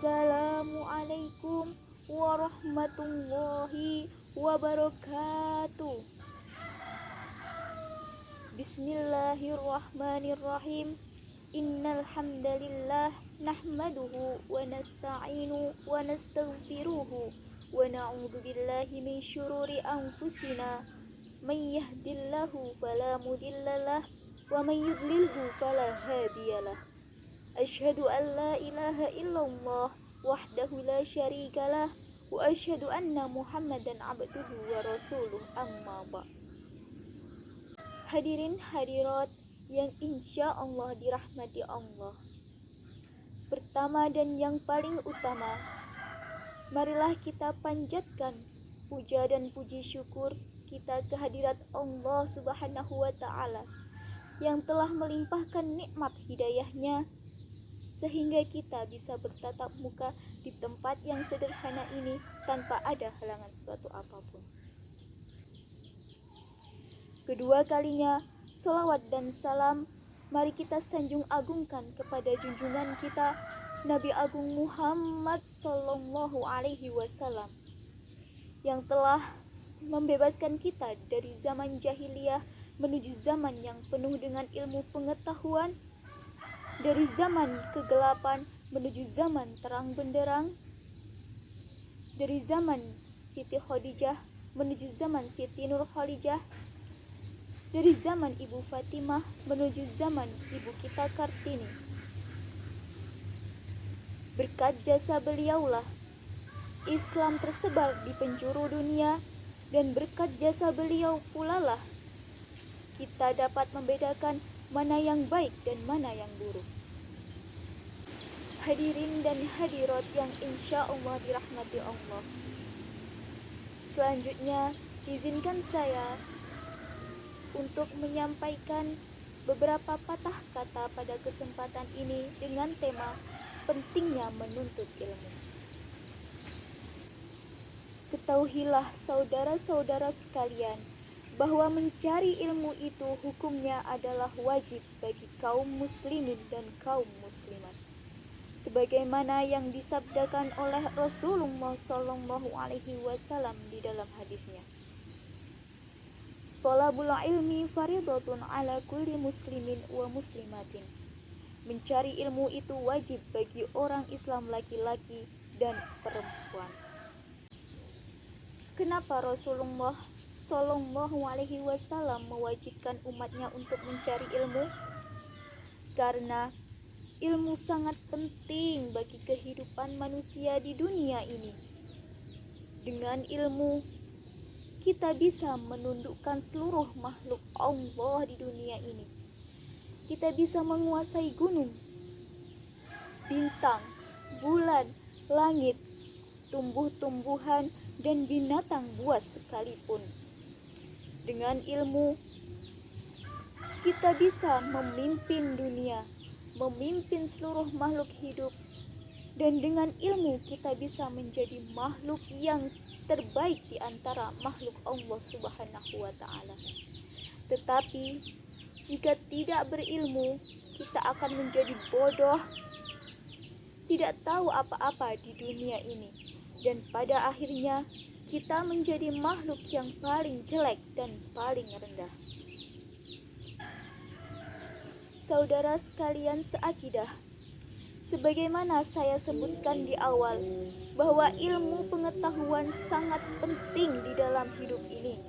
Assalamualaikum warahmatullahi wabarakatuh. Bismillahirrahmanirrahim. Innal hamdalillah nahmaduhu wa nasta'inu wa nastaghfiruhu wa na'udzu billahi min syururi anfusina. May yahdihillahu fala mudhillalah wa may yudlilhu fala hadiyalah. Asyhadu an la ilaha illallah wahdahu la syarikalah wa asyhadu anna Muhammadan abduhu wa rasuluh, amma ba'd. Hadirin hadirat yang insya Allah dirahmati Allah. Pertama dan yang paling utama, marilah kita panjatkan puja dan puji syukur kita kehadirat Allah Subhanahu wa Ta'ala yang telah melimpahkan nikmat hidayahnya sehingga kita bisa bertatap muka di tempat yang sederhana ini tanpa ada halangan suatu apapun. Kedua kalinya, sholawat dan salam mari kita sanjung agungkan kepada junjungan kita Nabi Agung Muhammad Sallallahu Alaihi Wasallam yang telah membebaskan kita dari zaman jahiliyah menuju zaman yang penuh dengan ilmu pengetahuan, dari zaman kegelapan menuju zaman terang benderang, dari zaman Siti Khadijah menuju zaman Siti Nur Khalijah, dari zaman Ibu Fatimah menuju zaman Ibu kita Kartini. Berkat jasa beliaulah Islam tersebar di penjuru dunia, dan berkat jasa beliau pula lah kita dapat membedakan mana yang baik dan mana yang buruk. Hadirin dan hadirat yang insya Allah dirahmati Allah. Selanjutnya, izinkan saya untuk menyampaikan beberapa patah kata pada kesempatan ini dengan tema pentingnya menuntut ilmu. Ketahuilah saudara-saudara sekalian, bahwa mencari ilmu itu hukumnya adalah wajib bagi kaum muslimin dan kaum muslimat, sebagaimana yang disabdakan oleh Rasulullah Sallallahu Alaihi Wasallam di dalam hadisnya. Thalabul ilmi faridatun ala kulli muslimin wa muslimatin. Mencari ilmu itu wajib bagi orang Islam laki-laki dan perempuan. Kenapa Rasulullah Sallallahu Alaihi Wasallam mewajibkan umatnya untuk mencari ilmu? Karena ilmu sangat penting bagi kehidupan manusia di dunia ini. Dengan ilmu, kita bisa menundukkan seluruh makhluk Allah di dunia ini. Kita bisa menguasai gunung, bintang, bulan, langit, tumbuh-tumbuhan, dan binatang buas sekalipun. Dengan ilmu, kita bisa memimpin dunia, memimpin seluruh makhluk hidup, dan dengan ilmu kita bisa menjadi makhluk yang terbaik di antara makhluk Allah Subhanahu wa Ta'ala. Tetapi jika tidak berilmu, kita akan menjadi bodoh, tidak tahu apa-apa di dunia ini, dan pada akhirnya kita menjadi makhluk yang paling jelek dan paling rendah. Saudara sekalian seakidah, sebagaimana saya sebutkan di awal, bahwa ilmu pengetahuan sangat penting di dalam hidup ini.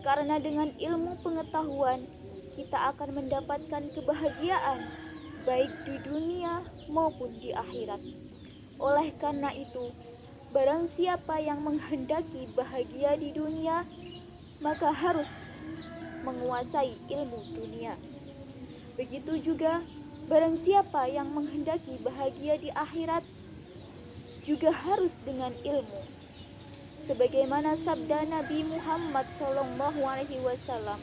Karena dengan ilmu pengetahuan, kita akan mendapatkan kebahagiaan, baik di dunia maupun di akhirat. Oleh karena itu, barang siapa yang menghendaki bahagia di dunia, maka harus menguasai ilmu dunia. Begitu juga barang siapa yang menghendaki bahagia di akhirat, juga harus dengan ilmu. Sebagaimana sabda Nabi Muhammad SAW,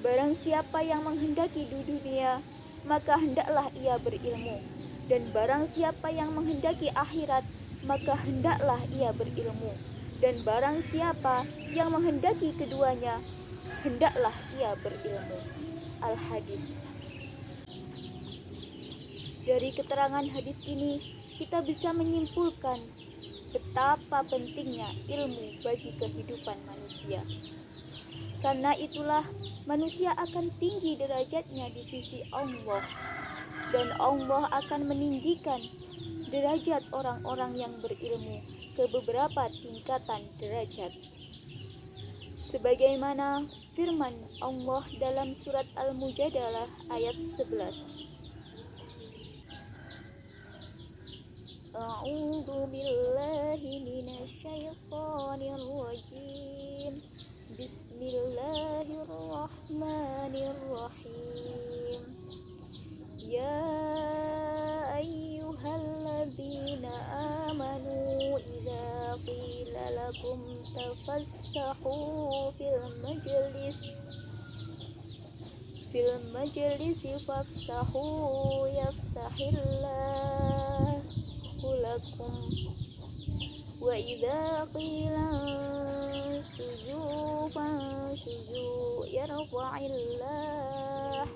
barang siapa yang menghendaki di dunia, maka hendaklah ia berilmu. Dan barang siapa yang menghendaki akhirat, maka hendaklah ia berilmu. Dan barang siapa yang menghendaki keduanya, hendaklah ia berilmu. Al-Hadis. Dari keterangan hadis ini, kita bisa menyimpulkan betapa pentingnya ilmu bagi kehidupan manusia. Karena itulah manusia akan tinggi derajatnya di sisi Allah, dan Allah akan meninggikan derajat orang-orang yang berilmu ke beberapa tingkatan derajat. Sebagaimana firman Allah dalam surat Al-Mujadalah ayat 11. A'udzu billahi minasyaitonir rajim. Bismillahirrahmanirrahim. Ya ayyuhalladzina amanu idza qila lakum tafassahu fil majlisi fafsahu yafsahillahu lakum wa idza qila suzu yarfa'illah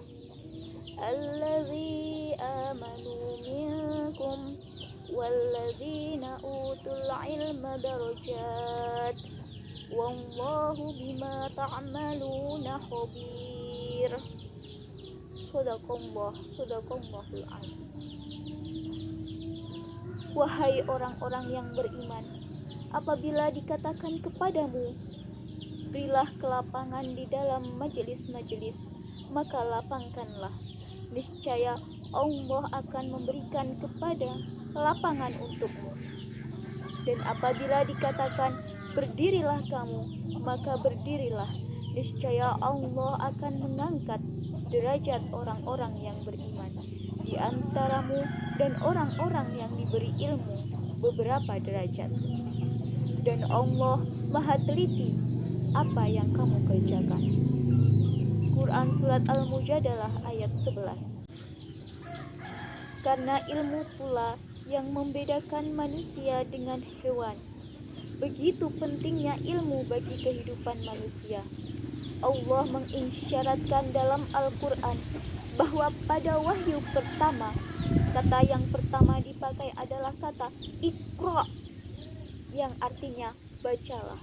alladzi amanu minkum walladzina utul ilma darajat wallahu bima ta'maluna khabir. Sadaqallahul azim. Wahai orang-orang yang beriman, apabila dikatakan kepadamu, berilah kelapangan di dalam majelis-majelis, maka lapangkanlah. Niscaya Allah akan memberikan kepada lapangan untukmu. Dan apabila dikatakan berdirilah kamu, maka berdirilah. Niscaya Allah akan mengangkat derajat orang-orang yang beriman di antaramu dan orang-orang yang diberi ilmu beberapa derajat. Dan Allah Maha teliti apa yang kamu kerjakan. Quran Surat Al-Mujadalah ayat 11. Karena ilmu pula yang membedakan manusia dengan hewan. Begitu pentingnya ilmu bagi kehidupan manusia. Allah mengisyaratkan dalam Al-Quran bahwa pada wahyu pertama, kata yang pertama dipakai adalah kata Iqra, yang artinya bacalah.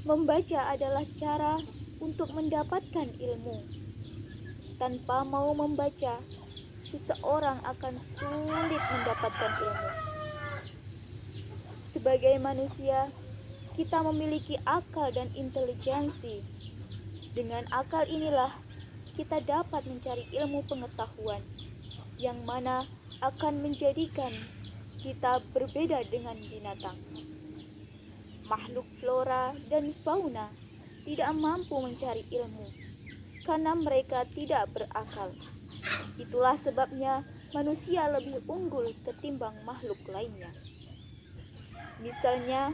Membaca adalah cara untuk mendapatkan ilmu. Tanpa mau membaca, seseorang akan sulit mendapatkan ilmu. Sebagai manusia, kita memiliki akal dan intelijensi. Dengan akal inilah kita dapat mencari ilmu pengetahuan yang mana akan menjadikan kita berbeda dengan binatang. Makhluk flora dan fauna tidak mampu mencari ilmu karena mereka tidak berakal. Itulah sebabnya manusia lebih unggul ketimbang makhluk lainnya. Misalnya,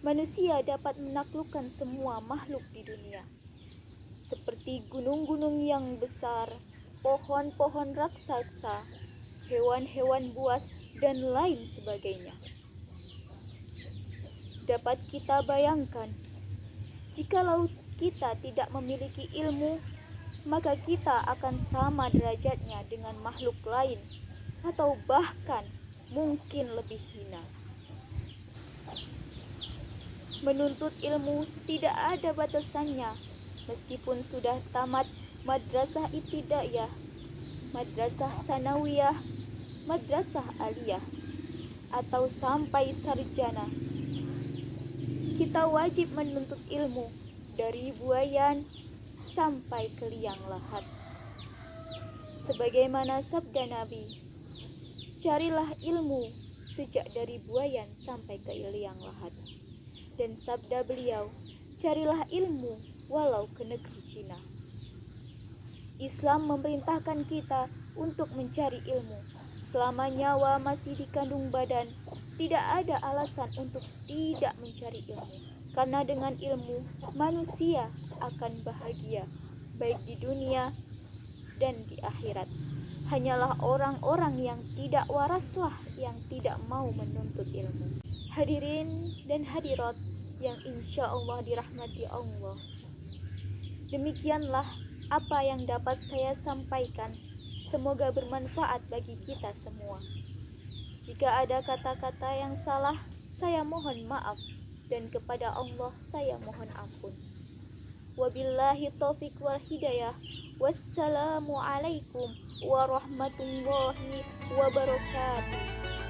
manusia dapat menaklukkan semua makhluk di dunia, seperti gunung-gunung yang besar, pohon-pohon raksasa, hewan-hewan buas, dan lain sebagainya. Dapat kita bayangkan, jikalau kita tidak memiliki ilmu, maka kita akan sama derajatnya dengan makhluk lain, atau bahkan mungkin lebih hina. Menuntut ilmu tidak ada batasannya, meskipun sudah tamat madrasah ibtidaiyah, madrasah sanawiyah, madrasah aliyah, atau sampai sarjana. Kita wajib menuntut ilmu dari buayan sampai ke liang lahat. Sebagaimana sabda Nabi, carilah ilmu sejak dari buayan sampai ke liang lahat. Dan sabda beliau, carilah ilmu walau ke negeri Cina. Islam memerintahkan kita untuk mencari ilmu. Selama nyawa masih dikandung badan, tidak ada alasan untuk tidak mencari ilmu. Karena dengan ilmu, manusia akan bahagia, baik di dunia dan di akhirat. Hanyalah orang-orang yang tidak waraslah yang tidak mau menuntut ilmu. Hadirin dan hadirat yang insya Allah dirahmati Allah. Demikianlah apa yang dapat saya sampaikan. Semoga bermanfaat bagi kita semua. Jika ada kata-kata yang salah, saya mohon maaf, dan kepada Allah saya mohon ampun. Wabillahi taufiq wal hidayah. Wassalamualaikum warahmatullahi wabarakatuh.